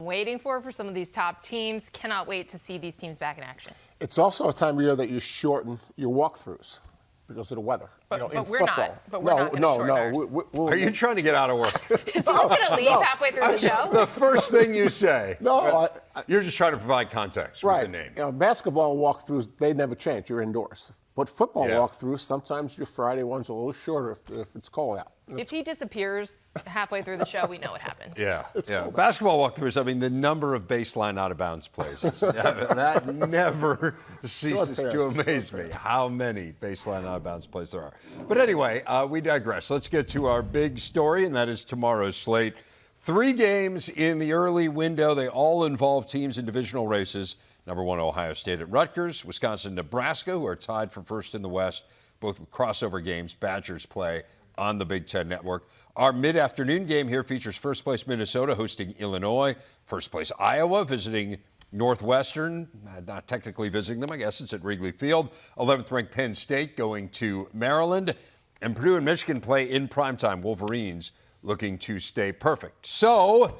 waiting for some of these top teams. Cannot wait to see these teams back in action. It's also a time of year that you shorten your walkthroughs because of the weather. But, in we're football. not. But we're not going to shorten ours. Are you trying to get out of work? Is he going to leave halfway through the show? The first thing you say. No, you're just trying to provide context right. with the name. You know, basketball walkthroughs, they never change. You're indoors. But football walkthroughs, sometimes your Friday one's a little shorter if it's cold out. If he disappears halfway through the show, we know what happened. Yeah. Cold. Basketball walkthroughs, I mean, the number of baseline out-of-bounds plays, that never ceases to amaze me, how many baseline out-of-bounds plays there are. But anyway, we digress. Let's get to our big story, and that is tomorrow's slate. 3 games in the early window. They all involve teams in divisional races. Number 1, Ohio State at Rutgers. Wisconsin, Nebraska, who are tied for first in the West. Both crossover games. Badgers play on the Big Ten Network. Our mid-afternoon game here features first-place Minnesota hosting Illinois. First-place Iowa visiting Northwestern. Not technically visiting them, I guess. It's at Wrigley Field. 11th-ranked Penn State going to Maryland. And Purdue and Michigan play in primetime. Wolverines looking to stay perfect. So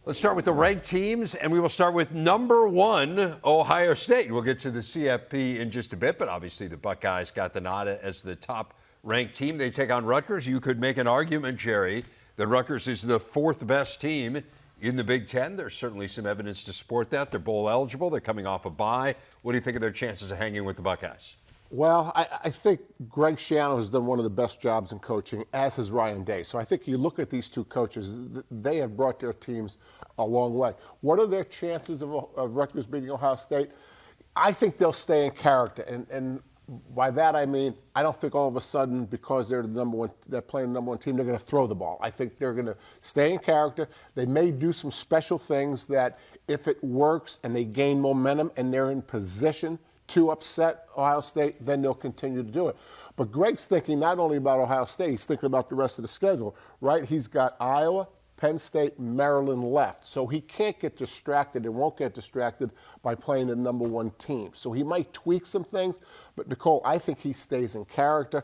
let's start with the ranked teams, and we will start with number 1, Ohio State. We'll get to the CFP in just a bit, but obviously the Buckeyes got the nod as the top-ranked team. They take on Rutgers. You could make an argument, Jerry, that Rutgers is the 4th best team in the Big Ten. There's certainly some evidence to support that. They're bowl eligible. They're coming off a bye. What do you think of their chances of hanging with the Buckeyes? Well, I think Greg Schiano has done one of the best jobs in coaching, as has Ryan Day. So I think you look at these two coaches, they have brought their teams a long way. What are their chances of Rutgers beating Ohio State? I think they'll stay in character. And by that I mean, I don't think all of a sudden, because they're they're playing the number 1 team, they're going to throw the ball. I think they're going to stay in character. They may do some special things that, if it works and they gain momentum and they're in position to upset Ohio State, then they'll continue to do it. But Greg's thinking not only about Ohio State, he's thinking about the rest of the schedule, right? He's got Iowa, Penn State, Maryland left. So he can't get distracted and won't get distracted by playing the number 1 team. So he might tweak some things, but Nicole, I think he stays in character.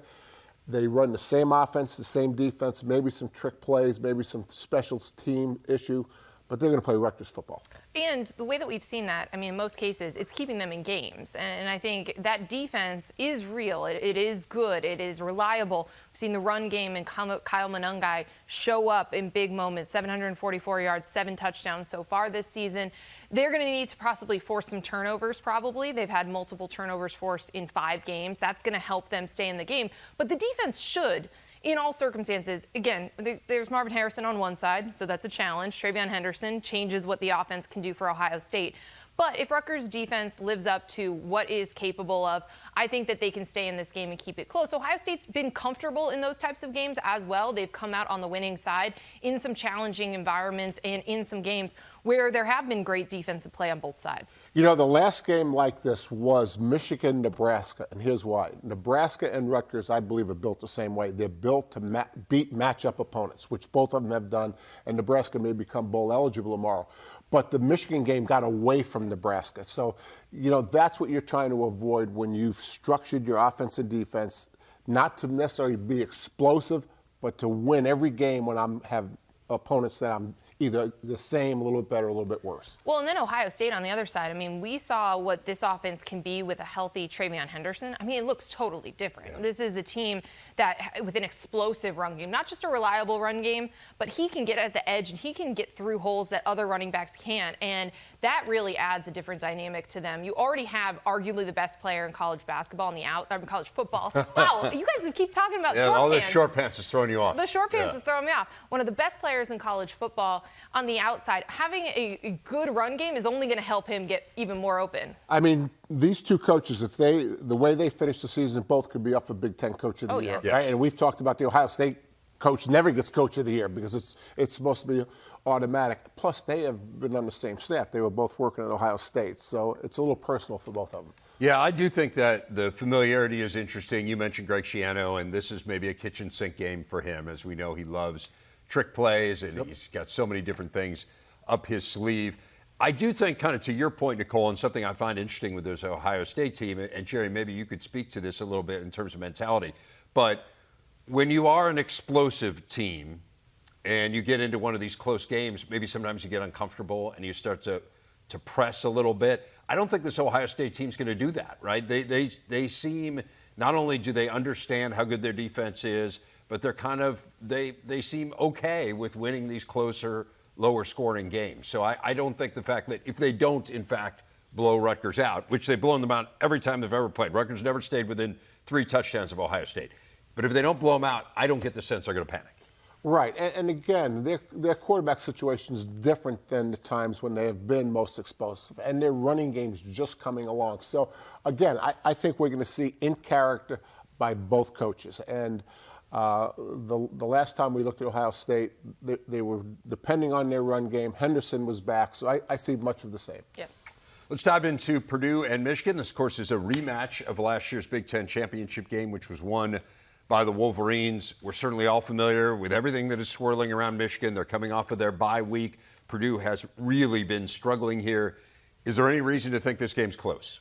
They run the same offense, the same defense, maybe some trick plays, maybe some special team issue, but they're going to play Rutgers football. And the way that we've seen that, I mean, in most cases, it's keeping them in games. And I think that defense is real. It is good. It is reliable. We've seen the run game and Kyle Monangai show up in big moments, 744 yards, 7 touchdowns so far this season. They're going to need to possibly force some turnovers, probably. They've had multiple turnovers forced in 5 games. That's going to help them stay in the game. But the defense should, in all circumstances, again, there's Marvin Harrison on one side, so that's a challenge. TreVeyon Henderson changes what the offense can do for Ohio State. But if Rutgers' defense lives up to what is capable of, I think that they can stay in this game and keep it close. Ohio State's been comfortable in those types of games as well. They've come out on the winning side in some challenging environments and in some games where there have been great defensive play on both sides. You know, the last game like this was Michigan-Nebraska, and here's why. Nebraska and Rutgers, I believe, are built the same way. They're built to beat matchup opponents, which both of them have done, and Nebraska may become bowl eligible tomorrow. But the Michigan game got away from Nebraska. So, you know, that's what you're trying to avoid when you've structured your offense and defense, not to necessarily be explosive, but to win every game when I have opponents that I'm either the same, a little bit better, a little bit worse. Well, and then Ohio State on the other side. I mean, we saw what this offense can be with a healthy TreVeyon Henderson. I mean, it looks totally different. Yeah. This is a team that, with an explosive run game, not just a reliable run game, but he can get at the edge and he can get through holes that other running backs can't. And that really adds a different dynamic to them. You already have arguably the best player in college basketball on the college football. Wow, you guys keep talking about short pants. All the short pants is throwing you off. The short pants is throwing me off. One of the best players in college football on the outside. Having a good run game is only going to help him get even more open. I mean, these two coaches, the way they finish the season, both could be up for Big Ten Coach of the Year. Yeah. Right? And we've talked about the Ohio State coach never gets Coach of the Year because it's supposed to be automatic. Plus, they have been on the same staff. They were both working at Ohio State, so it's a little personal for both of them. Yeah, I do think that the familiarity is interesting. You mentioned Greg Schiano, and this is maybe a kitchen sink game for him. As we know, he loves trick plays, and he's got so many different things up his sleeve. I do think, kind of to your point, Nicole, and something I find interesting with this Ohio State team, and Jerry, maybe you could speak to this a little bit in terms of mentality, but when you are an explosive team and you get into one of these close games, maybe sometimes you get uncomfortable and you start to press a little bit. I don't think this Ohio State team's going to do that, right? They seem, not only do they understand how good their defense is, but they seem okay with winning these closer, lower scoring games. So I don't think the fact that if they don't, in fact, blow Rutgers out, which they've blown them out every time they've ever played. Rutgers never stayed within 3 touchdowns of Ohio State. But if they don't blow them out, I don't get the sense they're going to panic. Right, and again, their quarterback situation is different than the times when they have been most explosive, and their running game's just coming along. So, again, I think we're going to see in character by both coaches. And the last time we looked at Ohio State, they were depending on their run game. Henderson was back, so I see much of the same. Yeah. Let's dive into Purdue and Michigan. This, of course, is a rematch of last year's Big Ten championship game, which was won by the Wolverines. We're certainly all familiar with everything that is swirling around Michigan. They're coming off of their bye week. Purdue has really been struggling here. Is there any reason to think this game's close?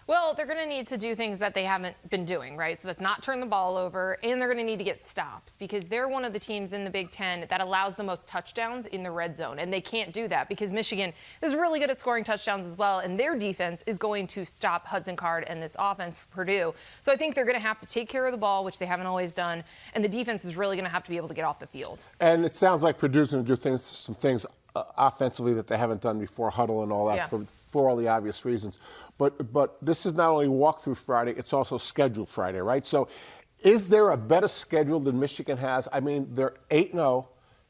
Well, they're going to need to do things that they haven't been doing, right? So that's not turn the ball over, and they're going to need to get stops because they're one of the teams in the Big Ten that allows the most touchdowns in the red zone, and they can't do that because Michigan is really good at scoring touchdowns as well, and their defense is going to stop Hudson Card and this offense for Purdue. So I think they're going to have to take care of the ball, which they haven't always done, and the defense is really going to have to be able to get off the field. And it sounds like Purdue's going to do some things offensively that they haven't done before, huddle and all that, for all the obvious reasons. But this is not only walkthrough Friday, it's also scheduled Friday, right? So is there a better schedule than Michigan has? I mean, they're 8-0.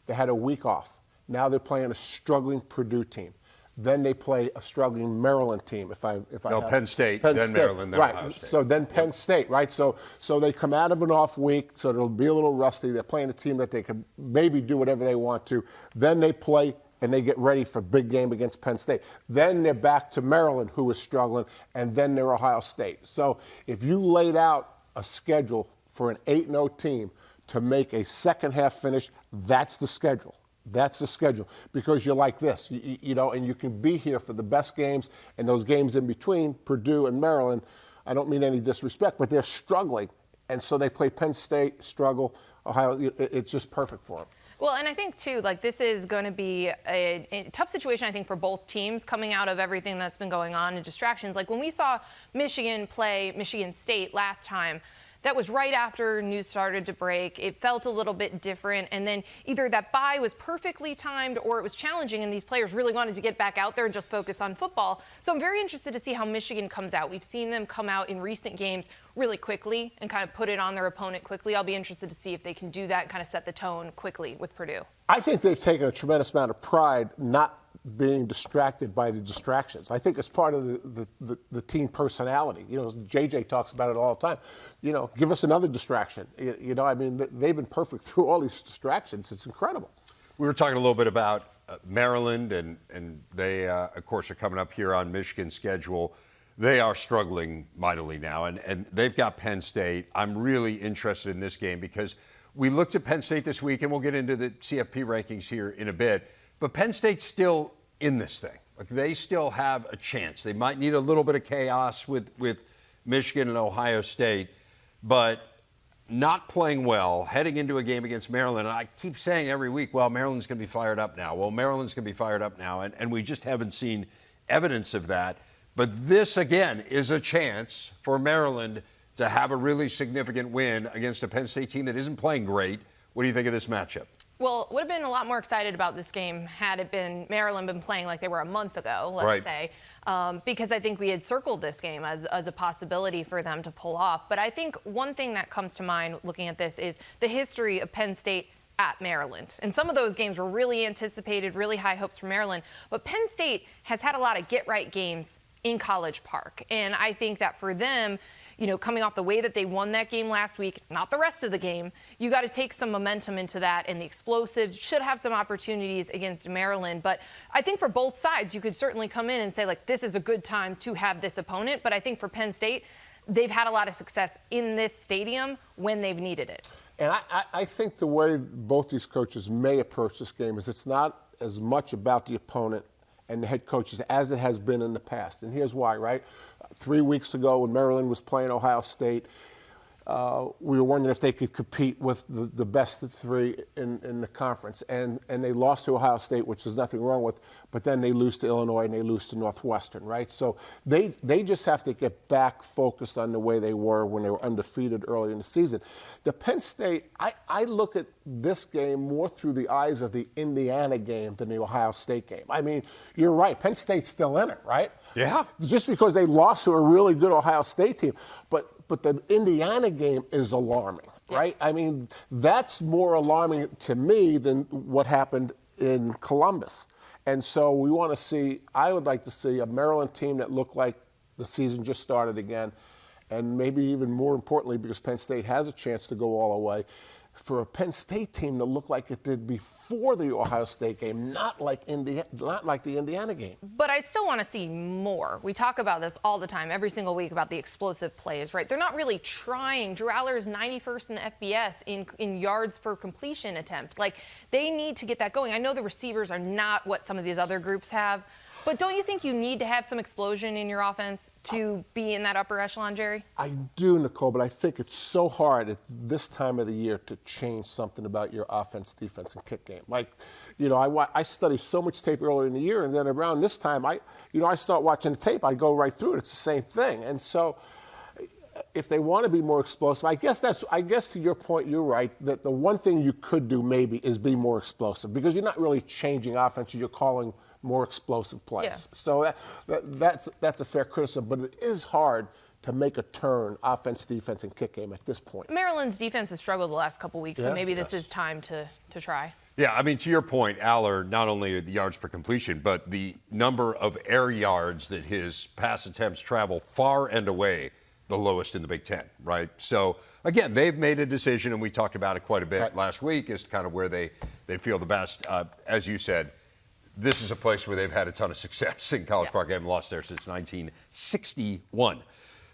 They had a week off. Now they're playing a struggling Purdue team. Then they play a struggling Maryland team. Penn State, then Maryland, then right. Ohio State. So then Penn State, right? So they come out of an off week, so it'll be a little rusty. They're playing a team that they can maybe do whatever they want to. Then they play and they get ready for a big game against Penn State. Then they're back to Maryland, who is struggling, and then they're Ohio State. So if you laid out a schedule for an 8-0 team to make a second half finish, that's the schedule. That's the schedule because you're like this, you know, and you can be here for the best games and those games in between, Purdue and Maryland. I don't mean any disrespect, but they're struggling. And so they play Penn State, struggle, Ohio. It's just perfect for them. Well, and I think, too, like this is going to be a tough situation, I think, for both teams coming out of everything that's been going on and distractions. Like when we saw Michigan play Michigan State last time, that was right after news started to break. It felt a little bit different. And then either that bye was perfectly timed or it was challenging and these players really wanted to get back out there and just focus on football. So I'm very interested to see how Michigan comes out. We've seen them come out in recent games really quickly and kind of put it on their opponent quickly. I'll be interested to see if they can do that and kind of set the tone quickly with Purdue. I think they've taken a tremendous amount of pride not being distracted by the distractions. I think it's part of the team personality. You know, JJ talks about it all the time. You know, give us another distraction. You know, I mean, they've been perfect through all these distractions. It's incredible. We were talking a little bit about Maryland, and they, of course, are coming up here on Michigan's schedule. They are struggling mightily now, and they've got Penn State. I'm really interested in this game because we looked at Penn State this week, and we'll get into the CFP rankings here in a bit. But Penn State's still in this thing. Like they still have a chance. They might need a little bit of chaos with Michigan and Ohio State, but not playing well, heading into a game against Maryland. And I keep saying every week, well, Maryland's going to be fired up now. Well, Maryland's going to be fired up now. And we just haven't seen evidence of that. But this, again, is a chance for Maryland to have a really significant win against a Penn State team that isn't playing great. What do you think of this matchup? Well, would have been a lot more excited about this game had it been Maryland been playing like they were a month ago, let's say, because I think we had circled this game as a possibility for them to pull off. But I think one thing that comes to mind looking at this is the history of Penn State at Maryland. And some of those games were really anticipated, really high hopes for Maryland. But Penn State has had a lot of get-right games in College Park. And I think that for them, you know, coming off the way that they won that game last week, not the rest of the game, you got to take some momentum into that, and the explosives should have some opportunities against Maryland. But I think for both sides, you could certainly come in and say, like, this is a good time to have this opponent. But I think for Penn State, they've had a lot of success in this stadium when they've needed it. And I think the way both these coaches may approach this game is it's not as much about the opponent and the head coaches as it has been in the past. And here's why, right? 3 weeks ago when Maryland was playing Ohio State, we were wondering if they could compete with the best of three in the conference. And they lost to Ohio State, which there's nothing wrong with, but then they lose to Illinois and they lose to Northwestern, right? So they just have to get back focused on the way they were when they were undefeated early in the season. The Penn State, I look at this game more through the eyes of the Indiana game than the Ohio State game. I mean, you're right. Penn State's still in it, right? Yeah. Just because they lost to a really good Ohio State team. But the Indiana game is alarming, right? I mean, that's more alarming to me than what happened in Columbus. And so I would like to see a Maryland team that looked like the season just started again. And maybe even more importantly, because Penn State has a chance to go all the way, for a Penn State team to look like it did before the Ohio State game, not like the Indiana game. But I still want to see more. We talk about this all the time, every single week, about the explosive plays, right? They're not really trying. Drew Aller is 91st in the FBS in yards per completion attempt. Like, they need to get that going. I know the receivers are not what some of these other groups have, but don't you think you need to have some explosion in your offense to be in that upper echelon, Jerry? I do, Nicole, but I think it's so hard at this time of the year to change something about your offense, defense, and kick game. Like, I study so much tape earlier in the year, and then around this time, I start watching the tape, I go right through it. It's the same thing. And so if they want to be more explosive, I guess to your point, you're right, that the one thing you could do maybe is be more explosive, because you're not really changing offense, you're calling more explosive plays. Yeah. So that's a fair criticism, but it is hard to make a turn offense, defense, and kick game at this point. Maryland's defense has struggled the last couple weeks, so maybe this is time to try. Yeah, I mean, to your point, Aller, not only the yards per completion, but the number of air yards that his pass attempts travel far and away the lowest in the Big Ten, right? So, again, they've made a decision, and we talked about it quite a bit last week, as to kind of where they feel the best. As you said, this is a place where they've had a ton of success in College Park. They haven't lost there since 1961.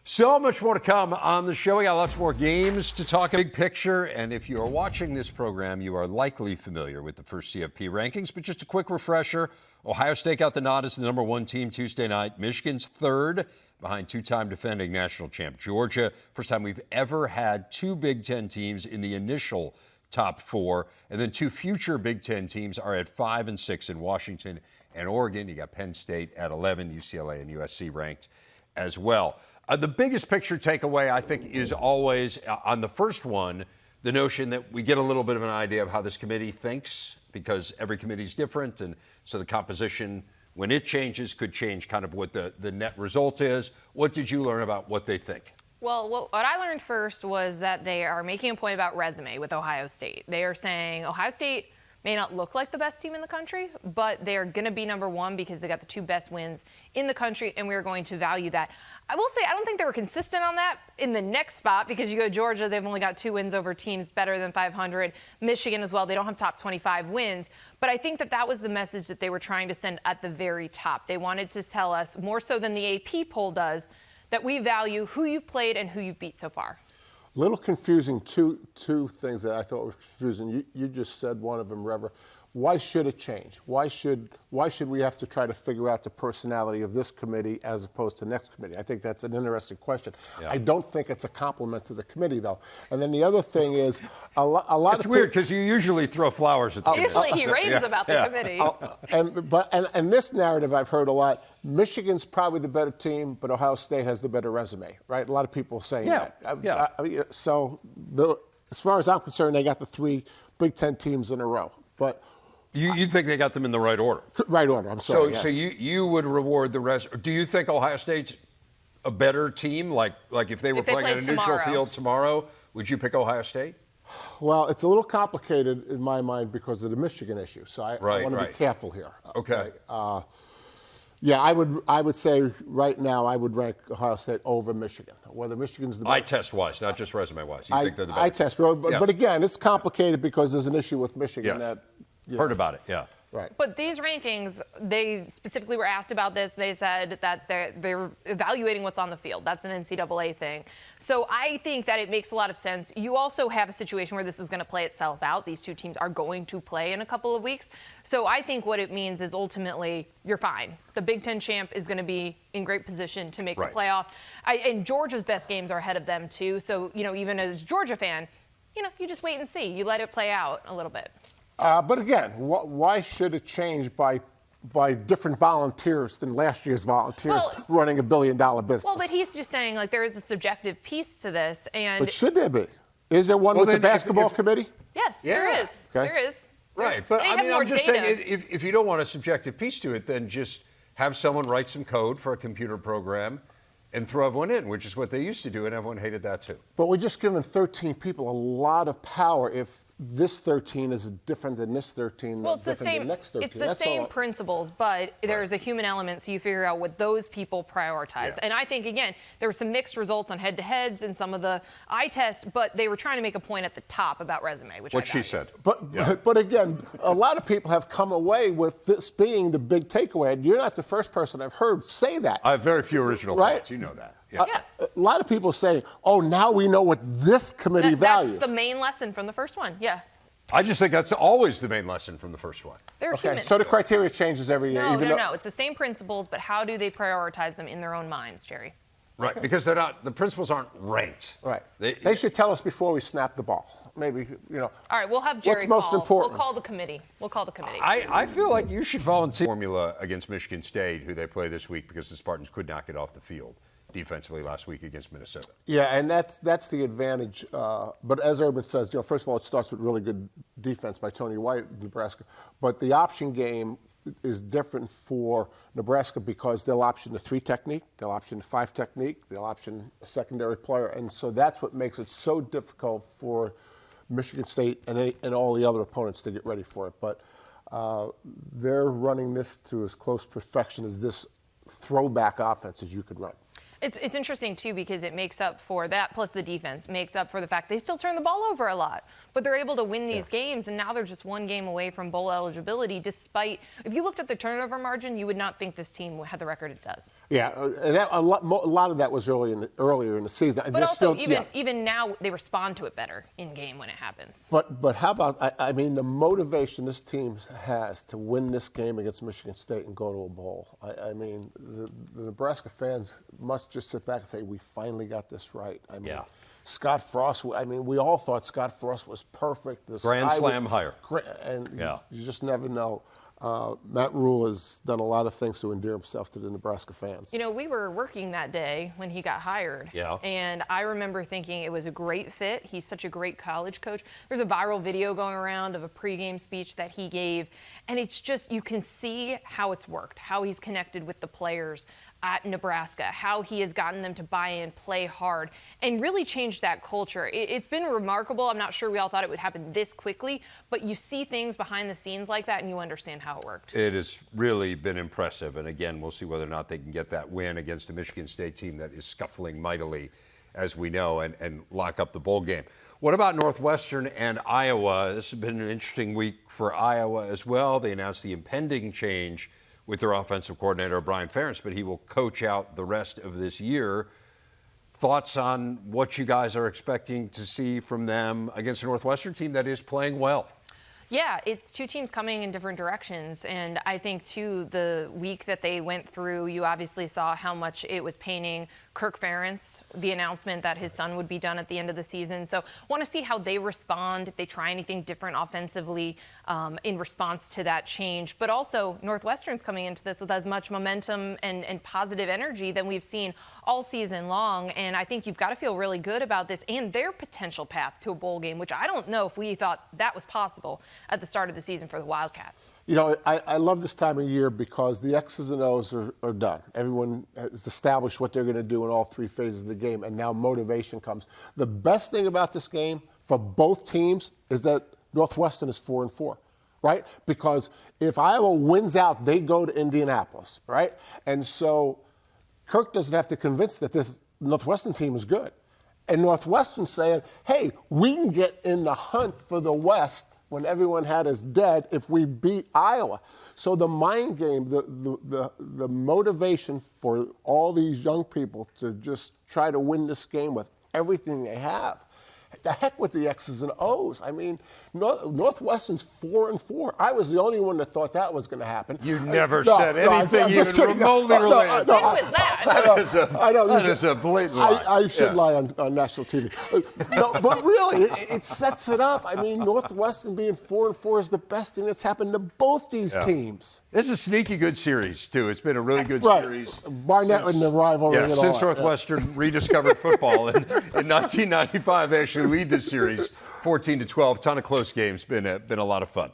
So much more to come on the show. We got lots more games to talk, big picture. And if you are watching this program, you are likely familiar with the first CFP rankings. But just a quick refresher, Ohio State got the nod as the number one team Tuesday night. Michigan's third, behind two-time defending national champ Georgia. First time we've ever had two Big Ten teams in the initial top four. And then two future Big Ten teams are at 5 and 6 in Washington and Oregon. You got Penn State at 11, UCLA and USC ranked as well. The biggest picture takeaway, I think, is always on the first one, the notion that we get a little bit of an idea of how this committee thinks, because every committee is different. And so the composition, when it changes, could change kind of what the net result is. What did you learn about what they think? Well, what I learned first was that they are making a point about resume with Ohio State. They are saying Ohio State may not look like the best team in the country, but they're going to be number one because they got the two best wins in the country, and we're going to value that. I will say I don't think they were consistent on that in the next spot, because you go to Georgia, they've only got 2 wins over teams better than 500. Michigan as well, they don't have top 25 wins. But I think that was the message that they were trying to send at the very top. They wanted to tell us, more so than the AP poll does, that we value who you've played and who you've beat so far. A little confusing, two things that I thought were confusing. You just said one of them, Rever. Why should it change? Why should we have to try to figure out the personality of this committee as opposed to next committee? I think that's an interesting question. Yeah. I don't think it's a compliment to the committee, though. And then the other thing is a lot. It's weird because you usually throw flowers at the committee. Usually he raves about the committee. And this narrative I've heard a lot. Michigan's probably the better team, but Ohio State has the better resume, right? A lot of people saying that. So as far as I'm concerned, they got the 3 Big Ten teams in a row, but. You think they got them in the right order? Right order, I'm sorry. So you would reward the rest. Do you think Ohio State's a better team? Like if they were playing on a neutral field tomorrow, would you pick Ohio State? Well, it's a little complicated in my mind because of the Michigan issue. So I want to be careful here. Okay. I would say right now I would rank Ohio State over Michigan. Whether Michigan's the best. Eye test wise, not just resume wise. You think they're the best? Eye test, but again, it's complicated because there's an issue with Michigan that. Heard about it, yeah. Right. But these rankings, they specifically were asked about this. They said that they're evaluating what's on the field. That's an NCAA thing. So I think that it makes a lot of sense. You also have a situation where this is going to play itself out. These two teams are going to play in a couple of weeks. So I think what it means is ultimately you're fine. The Big Ten champ is going to be in great position to make the playoff. And Georgia's best games are ahead of them too. So, even as a Georgia fan, you just wait and see. You let it play out a little bit. But again, why should it change by different volunteers than last year's volunteers running $1 billion business? Well, but he's just saying, there is a subjective piece to this. But should there be? Is there one with the basketball committee? Yes, there is. Okay. There is. Right. But I'm just saying, if you don't want a subjective piece to it, then just have someone write some code for a computer program and throw everyone in, which is what they used to do, and everyone hated that too. But we're just giving 13 people a lot of power if this 13 is different than this 13, well, it's different the same, than the next 13. It's the same principles, but there's a human element, so you figure out what those people prioritize. Yeah. And I think, again, there were some mixed results on head-to-heads and some of the eye tests, but they were trying to make a point at the top about resume, which what I she said. But again, a lot of people have come away with this being the big takeaway, and you're not the first person I've heard say that. I have very few original thoughts. You know that. Yeah. A lot of people say, oh, now we know what this committee values. That's the main lesson from the first one, yeah. I just think that's always the main lesson from the first one. They're humans. So the criteria changes every year. No. It's the same principles, but how do they prioritize them in their own minds, Jerry? Right, because they're not. The principles aren't ranked. Right. They should tell us before we snap the ball. Maybe, All right, we'll have Jerry what's most important? We'll call the committee. I feel like you should volunteer formula against Michigan State, who they play this week because the Spartans could not get off the field defensively last week against Minnesota. Yeah, and that's the advantage. But as Urban says, first of all, it starts with really good defense by Tony White, Nebraska. But the option game is different for Nebraska because they'll option the 3 technique, they'll option the 5 technique, they'll option a secondary player. And so that's what makes it so difficult for Michigan State and all the other opponents to get ready for it. But they're running this to as close perfection as this throwback offense as you could run. It's interesting, too, because it makes up for that, plus the defense, makes up for the fact they still turn the ball over a lot. But they're able to win these games, and now they're just one game away from bowl eligibility, despite, if you looked at the turnover margin, you would not think this team had the record it does. Yeah, and a lot of that was earlier in the season. But also, even now, they respond to it better in-game when it happens. But how about, I mean, the motivation this team has to win this game against Michigan State and go to a bowl. I mean, the Nebraska fans must just sit back and say, we finally got this right. I mean, Scott Frost, we all thought Scott Frost was perfect. Grand Slam hire. And you just never know. Matt Rule has done a lot of things to endear himself to the Nebraska fans. We were working that day when he got hired. Yeah. And I remember thinking it was a great fit. He's such a great college coach. There's a viral video going around of a pregame speech that he gave. And it's just, you can see how it's worked, how he's connected with the players at Nebraska, how he has gotten them to buy in, play hard, and really change that culture. It's been remarkable. I'm not sure we all thought it would happen this quickly, but you see things behind the scenes like that and you understand how it worked. It has really been impressive. And again, we'll see whether or not they can get that win against a Michigan State team that is scuffling mightily, as we know, and lock up the bowl game. What about Northwestern and Iowa? This has been an interesting week for Iowa as well. They announced the impending change with their offensive coordinator, Brian Ferentz, but he will coach out the rest of this year. Thoughts on what you guys are expecting to see from them against a Northwestern team that is playing well? Yeah, it's two teams coming in different directions. And I think, too, the week that they went through, you obviously saw how much it was paining Kirk Ferentz, the announcement that his son would be done at the end of the season. So want to see how they respond, if they try anything different offensively in response to that change. But also, Northwestern's coming into this with as much momentum and positive energy than we've seen all season long. And I think you've got to feel really good about this and their potential path to a bowl game, which I don't know if we thought that was possible at the start of the season for the Wildcats. I love this time of year because the X's and O's are done. Everyone has established what they're going to do in all 3 phases of the game, and now motivation comes. The best thing about this game for both teams is that Northwestern is 4-4, right? Because if Iowa wins out, they go to Indianapolis, right? And so Kirk doesn't have to convince that this Northwestern team is good. And Northwestern's saying, hey, we can get in the hunt for the West when everyone had us dead if we beat Iowa. So the mind game, the motivation for all these young people to just try to win this game with everything they have. The heck with the X's and O's. I mean, Northwestern's 4-4. I was the only one that thought that was going to happen. You never said anything even remotely related. When was that? That is a blatant lie. I should lie on national TV. No, but really, it sets it up. I mean, Northwestern being 4-4 is the best thing that's happened to both these teams. This is a sneaky good series, too. It's been a really good series. Barnett and the rivalry. Yeah, since Northwestern rediscovered football in 1995, they actually lead this series 14-12. Ton of close games. Been a lot of fun.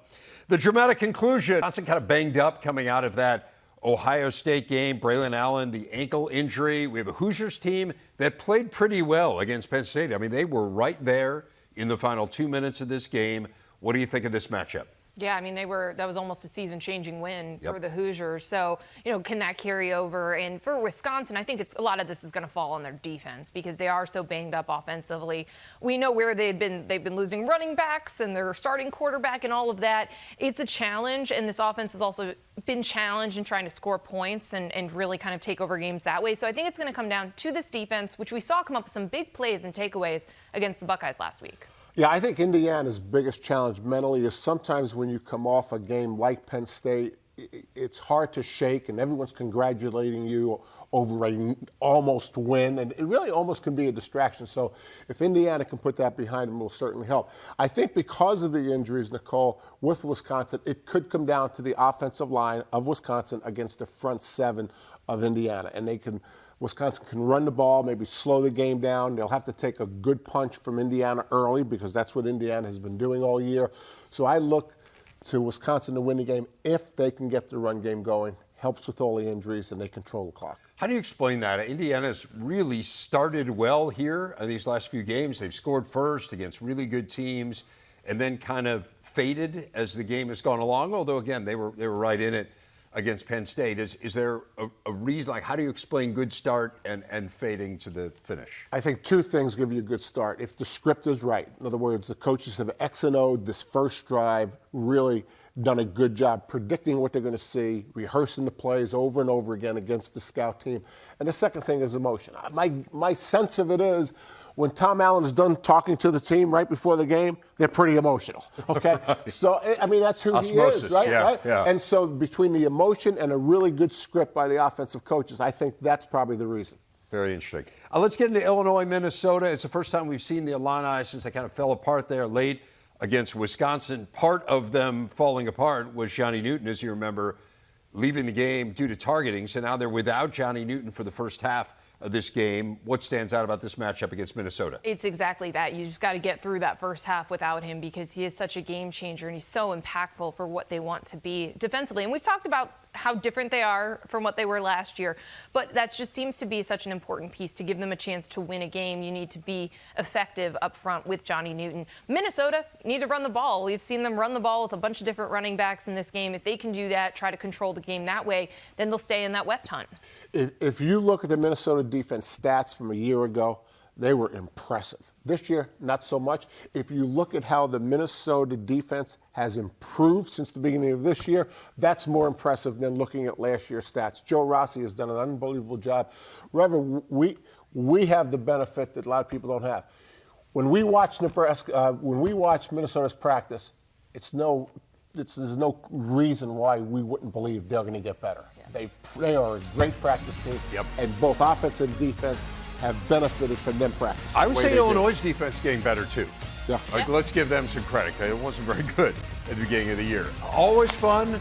The dramatic conclusion. Johnson kind of banged up coming out of that Ohio State game. Braylon Allen, the ankle injury. We have a Hoosiers team that played pretty well against Penn State. I mean, they were right there in the final 2 minutes of this game. What do you think of this matchup? Yeah, I mean, that was almost a season-changing win for the Hoosiers. So, can that carry over? And for Wisconsin, I think a lot of this is going to fall on their defense because they are so banged up offensively. We know where they've been losing running backs and their starting quarterback and all of that. It's a challenge, and this offense has also been challenged in trying to score points and really kind of take over games that way. So I think it's going to come down to this defense, which we saw come up with some big plays and takeaways against the Buckeyes last week. Yeah, I think Indiana's biggest challenge mentally is sometimes when you come off a game like Penn State, it's hard to shake, and everyone's congratulating you over an almost win, and it really almost can be a distraction. So if Indiana can put that behind them, it will certainly help. I think because of the injuries, Nicole, with Wisconsin, it could come down to the offensive line of Wisconsin against the front seven of Indiana, and Wisconsin can run the ball, maybe slow the game down. They'll have to take a good punch from Indiana early because that's what Indiana has been doing all year. So I look to Wisconsin to win the game if they can get the run game going. Helps with all the injuries, and they control the clock. How do you explain that? Indiana's really started well here in these last few games. They've scored first against really good teams and then kind of faded as the game has gone along, although, again, they were right in it against Penn State. Is there a reason, like how do you explain good start and fading to the finish? I think two things give you a good start. If the script is right, in other words, the coaches have X and O'd this first drive, really done a good job predicting what they're going to see, rehearsing the plays over and over again against the scout team. And the second thing is emotion. My sense of it is when Tom Allen's done talking to the team right before the game, they're pretty emotional, okay? So, I mean, that's who Osmosis, he is, right? Yeah, right? Yeah. And so between the emotion and a really good script by the offensive coaches, I think that's probably the reason. Very interesting. Let's get into Illinois, Minnesota. It's the first time we've seen the Illini since they kind of fell apart there late against Wisconsin. Part of them falling apart was Johnny Newton, as you remember, leaving the game due to targeting. So now they're without Johnny Newton for the first half of this game. What stands out about this matchup against Minnesota? It's exactly that. You just got to get through that first half without him because he is such a game changer and he's so impactful for what they want to be defensively. And we've talked about how different they are from what they were last year, but that just seems to be such an important piece to give them a chance to win a game. You need to be effective up front with Johnny Newton. Minnesota need to run the ball. We've seen them run the ball with a bunch of different running backs in this game. If they can do that, try to control the game that way, then they'll stay in that West hunt. If you look at the Minnesota defense stats from a year ago, they were impressive. This year, not so much. If you look at how the Minnesota defense has improved since the beginning of this year, that's more impressive than looking at last year's stats. Joe Rossi has done an unbelievable job. Reverend, we have the benefit that a lot of people don't have. When we watch Minnesota's practice, there's no reason why we wouldn't believe they're going to get better. Yeah. They are a great practice team, and both offense and defense have benefited from them practicing. I would say Illinois' defense getting better, too. Yeah. Let's give them some credit. It wasn't very good at the beginning of the year. Always fun